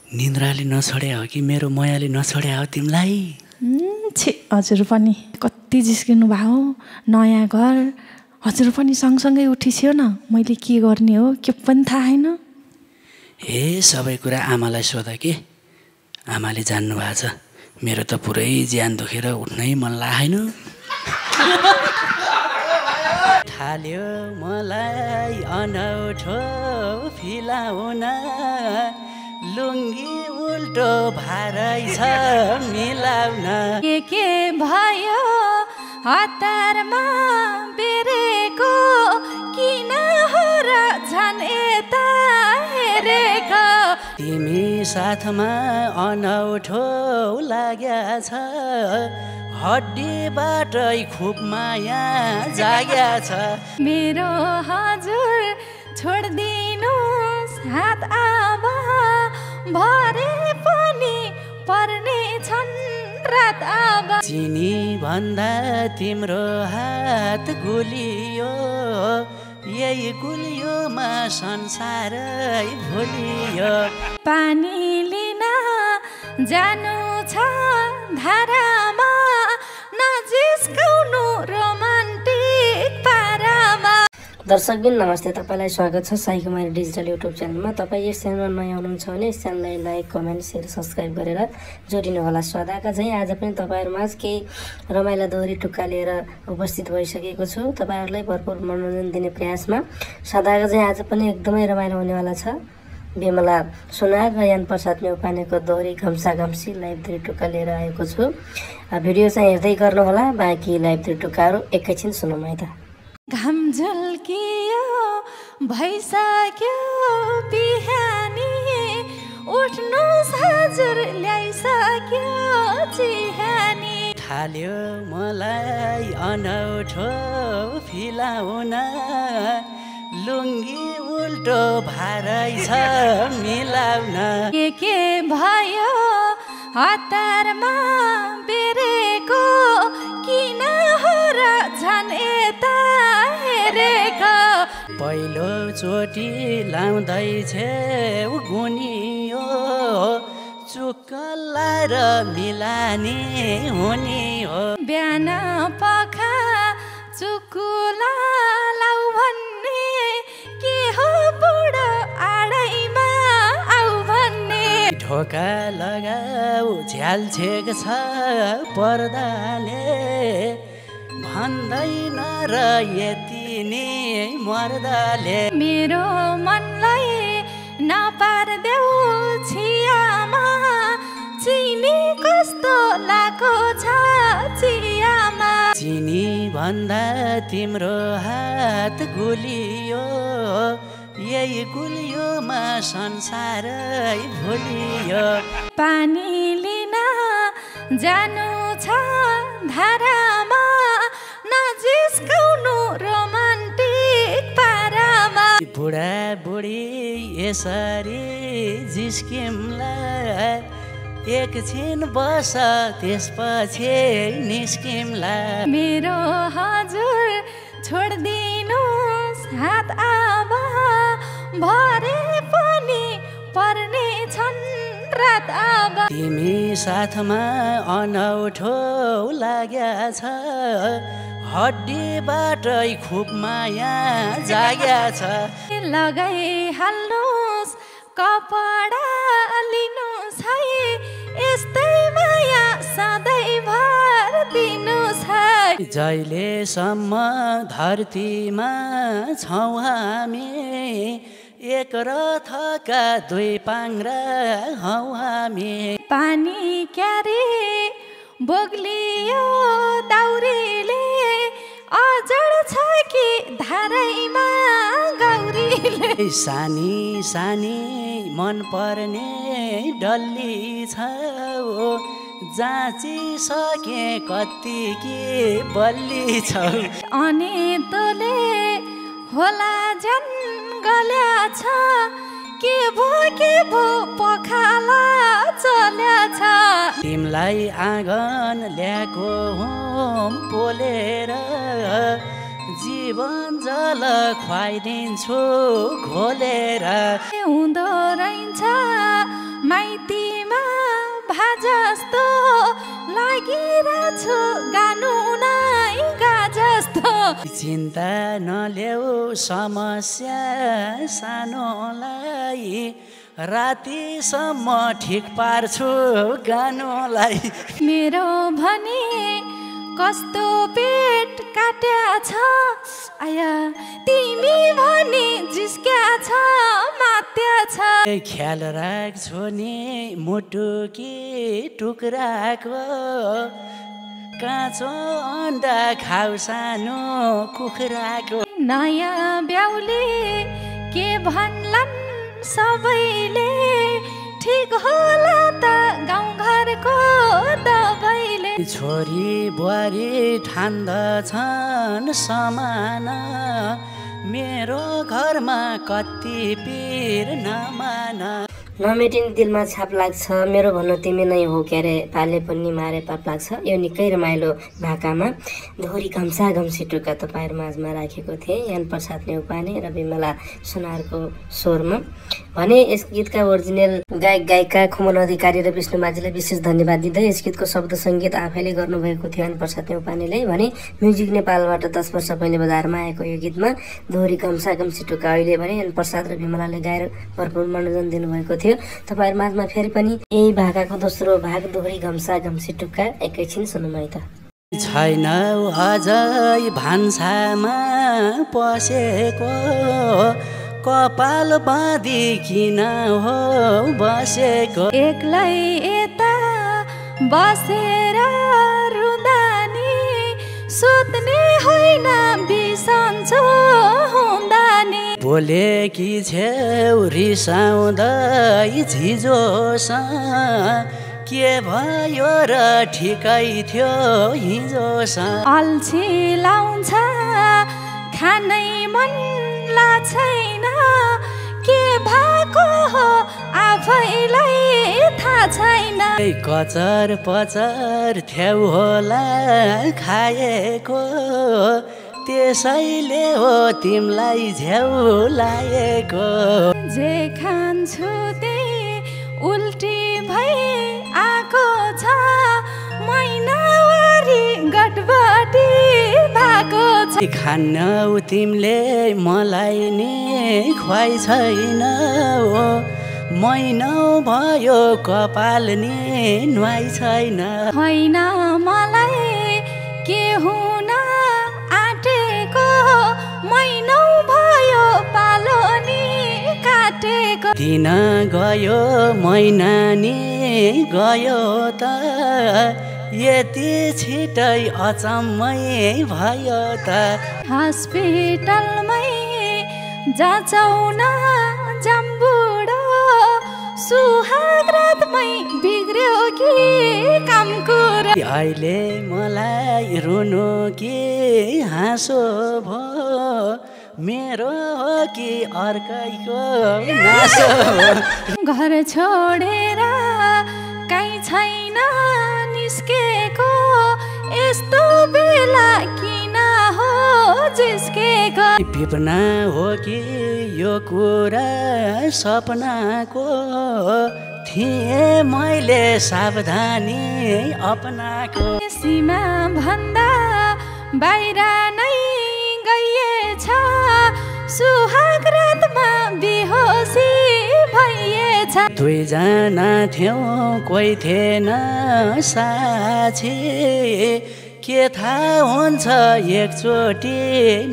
निन्द्राले नछोडे हो कि मेरो मायाले नछोडे हो तिमीलाई? छे हजुर पनि कति जिस्किनु भयो। नयाँ घर हजुर पनि सँगसँगै उठिस्यो न। मैले के गर्ने हो के पनि थाहा छैन। हे सबै कुरा आमालाई सोध के। आमाले जान्नु भएको छ। मेरो त पुरै ज्यान दुखेर उठ्नै मन लागेन। थाल्यो मलाई अनौठो फिलाउन, लुङ्गी उल्टो भारै छ मिलाउन। के भयो हतारमा बेरेको, किन हो र झन् यता हेरेको। तिमी साथमा अनौठो लाग्या छ, हड्डीबाटै खुब माया जाग्या छ। मेरो हजुर छोडिदिनुहोस् हात, अब भरे पनि पर्ने छन् रात। अब चिनी भन्दा तिम्रो हात गुलियो, यही गुलियोमा संसारै भुलियो। पानी लिन जानु छ धारामा, नजिस्काउनु रोमान्टिक पारामा। दर्शकबिन नमस्ते, तपाईँलाई स्वागत छ साई कुमारी डिजिटल युट्युब च्यानलमा। तपाईँ यस च्यानलमा नयाँ हुनुहुन्छ भने यस च्यानललाई लाइक, कमेन्ट, सेयर, सब्सक्राइब गरेर जोडिनुहोला। सदाका चाहिँ आज पनि तपाईँहरूमाझ केही रमाइला दोहोरी टुक्का लिएर उपस्थित भइसकेको छु तपाईँहरूलाई भरपुर मनोरञ्जन दिने प्रयासमा। सदाका चाहिँ आज पनि एकदमै रमाइलो हुनेवाला छ। बिमला सुनार र यान प्रसाद न्यौपानेको दोहोरी घम्सा घम्सी लाइभ दोहोरी टुक्का लिएर आएको छु। भिडियो चाहिँ हेर्दै गर्नुहोला। बाँकी लाइभ दोहोरी टुक्काहरू एकैछिन सुनौँ है त। घाम झल्कियो भइसक्यो बिहानी, उठ्नुहोस् हजुर ल्याइसक्यो चिहानी। थाल्यो मलाई अनौठो फिलाउन, लुङ्गी उल्टो भारै छ मिलाउन। के भयो हतारमा बेरेको, किन हो र झन् यता हेरेको। पहिलो चोटि लाउँदै छेउ गुनियो, चुक्क लाएर मिलानी हुने हो। बिहान पखा चुकुला लाउ भन्ने, के हो बुढो आडैमा आउ भन्ने। ढोका लगाऊ झ्यालछेक छ पर्दाले, भन्दैन र यति नै मर्दाले। मेरो मनलाई नपार्देऊ छियामा, चिनी कस्तो लाको छ चियामा। चिनी भन्दा तिम्रो हात गुलियो, यही गुलियोमा संसारै भुलियो। पानी लिन जानु छ धारामा, नजिस्काउनु रोमान्टिक पारामा। बुढा बुढी यसरी जिस्किमला, एकछिन बस त्यसपछि निस्किमला। मेरो हजुर छोडिदिनुहोस् हात, अब भरे पनि पर्ने छन् रात। अब तिमी साथमा अनौठो लाग्या छ, हड्डीबाटै खुब माया जाग्या छ। लगाइहाल्नुहोस् कपडा लिनुहोस् है, यस्तै माया सधैँभर दिनुहोस् है। जहिलेसम्म धरतीमा छौँ हामी, एक रथका दुई पाङ्ग्रा हौ हामी। पानी क्यारे बोग्लियो दाउरीले, अजड छ कि धारैमा गौरीले। सानी सानी मन पर्ने डल्ली छ, जाँचिसके कति के बल्ली छ। अनि तोले होला झन् गल्या छ, के भो पखाला चल्या छ। तिमलाई आँगन ल्याएको हुँ पोलेर, जीवन जल खुवाइदिन्छु घोलेर। हुँदो रहेछ माइत छु गानुलाई गा जस्तो। चिन्ता नल्याऊ समस्या सानोलाई रातिसम्म ठिक पार्छु गानुलाई। मेरो भने कस्तो पेट काट्या छ आया तिमी भने जिस्क्या छ मात्या छ। ख्याल राख्छु नि मुटुकी टुक्राको काँचो अन्डा खाउ सानो कुखुराको। नयाँ ब्याउले के भन्लान् सबैले ठिक होला त गाउँघरको दबाईले। छोरी बुहारी ठान्दछन् समान मेरो घरमा कति पीर नमान। नमेटिने दिलमा छाप लाग्छ मेरो भन्नु तिमी नै हो क्यारे पाले पनि मारे पाप लाग्छ। यो निकै रमाइलो भाकामा दोहोरी घम्सा घम्सी टुक्का तपाईँहरू माझमा राखेको थिएँ यान प्रसाद नेउपाने र विमला सुनारको स्वरमा। भने यस गीतका ओरिजिनल गायक गायिका खुमन अधिकारी र विष्णु माझीलाई विशेष धन्यवाद दिँदै यस गीतको शब्द सङ्गीत आफैले गर्नुभएको थियो यान प्रसाद नेउपानेले। भने म्युजिक नेपालबाट 10 वर्ष पहिले बजारमा आएको यो गीतमा दोहोरी घम्सा घम्सी टुक्का अहिले भने यान प्रसाद र विमलाले गाएर भरपुर मनोरञ्जन दिनुभएको थियो। तपाईहरु माझमा फेरि पनि यही भाकाको दोस्रो भाग दोहोरी घम्सा घम्सी टुक्का एकैछिन सुनौँ है त। छैन अझै भान्सामा पसेको कपाल बाँधी किन हो बसेको। एक्लै यता बसेर रुँदा नि सुत्ने होइन बिसन्चो हुँदा नि। बोलेकी छेउ रिसाउँदै झिजोसँग के भयो र ठिकै थियो हिजोसँग। अल्छी लाउँछ खानै मन लाग्छैन के भएको हो आफैलाई थाहा छैन। कचर पचर थ्याउ होला खाएको त्यसैले हो तिमलाई झ्याउ लागेको। जे खान्छु त्यही उल्टी भई आएको छ महिनावारी गटबटी भएको छ। खान्नौ तिमीले मलाई नि खुवाइ छैन हो महिना भयो कपाल नि नुहाइ छैन। होइन मलाई के हुन आँटेको महिना भयो पालो नि काटेको। दिन गयो महिना नि गयो त यति छिटै अचम्मै भयो त। हस्पिटलमै जाँचाउन जम्बुडो सुहाग रातमै बिग्रियो कि काम कुरा। अहिले मलाई रुनु कि हाँसो भो मेरो हो कि अर्कैको नासो। घर छोडेर काहीँ छैन निस्केको यस्तो बेला किन हो जिस्केको। विपना हो कि यो कुरा सपनाको थिएँ मैले सावधानी अपनाको। सीमा भन्दा बाहिर नै गइएछ सुहाग रातमा बिहोसी भइएछ। दुईजना थियौँ कोही थिएन साक्षी के थाहा हुन्छ एकचोटि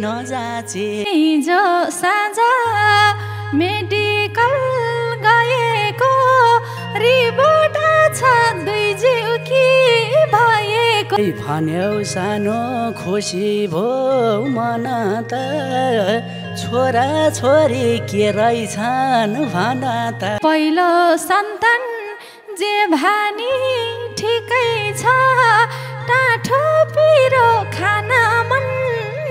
नजाची। हिजो साँझ मेडिकल गएको रिपोर्ट छ दुई जिउ कि भएको। भन्यौ सानो खुसी भो मन त छोरा छोरी के रहेछन् भन त। पहिलो सन्तान जे भानी ठिकै छ टाठो पिरो खाना मन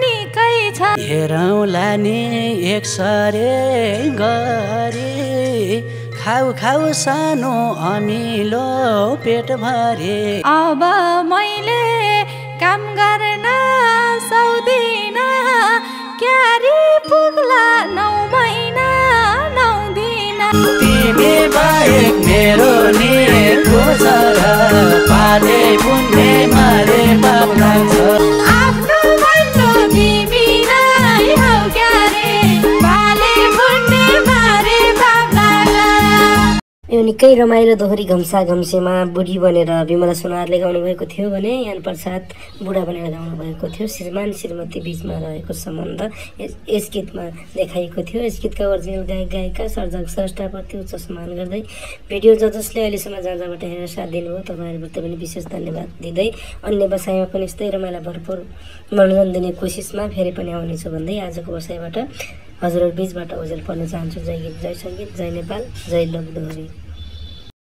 निकै छ। हेरौँला नि एक्सरे गरी खाउ खाउ सानो अमिलो पेट भरे। अब मैले काम गर्न सक्दिन क्यारी पुग्ला 9 महिना 9 दिन। तिमी बाहेक मेरो नि को छ र पाले पुण्य मारे यो निकै रमाइलो दोहोरी घम्सा घम्सेमा बुढी बनेर विमला सुनारले गाउनु भएको थियो भने यान प्रसाद बुढा बनेर गाउनु भएको थियो। श्रीमान श्रीमती बिचमा रहेको सम्बन्ध यस गीतमा देखाइएको थियो। यस गीतका ओरिजिनल गायक गायिका सर्जक स्रष्टाप्रति उच्च सम्मान गर्दै भिडियो जसले अहिलेसम्म जहाँ हेरेर साथ दिनुभयो तपाईँहरूप्रति पनि विशेष धन्यवाद दिँदै अन्य बसाइमा पनि यस्तै रमाइला भरपुर मनोरञ्जन दिने कोसिसमा फेरि पनि आउनेछु भन्दै आजको बसाइबाट हजुरहरू बीचबाट ओजेल पर्न चाहन्छु। जय गीत, जय सङ्गीत, जय नेपाल, जय लोक दोहोरी।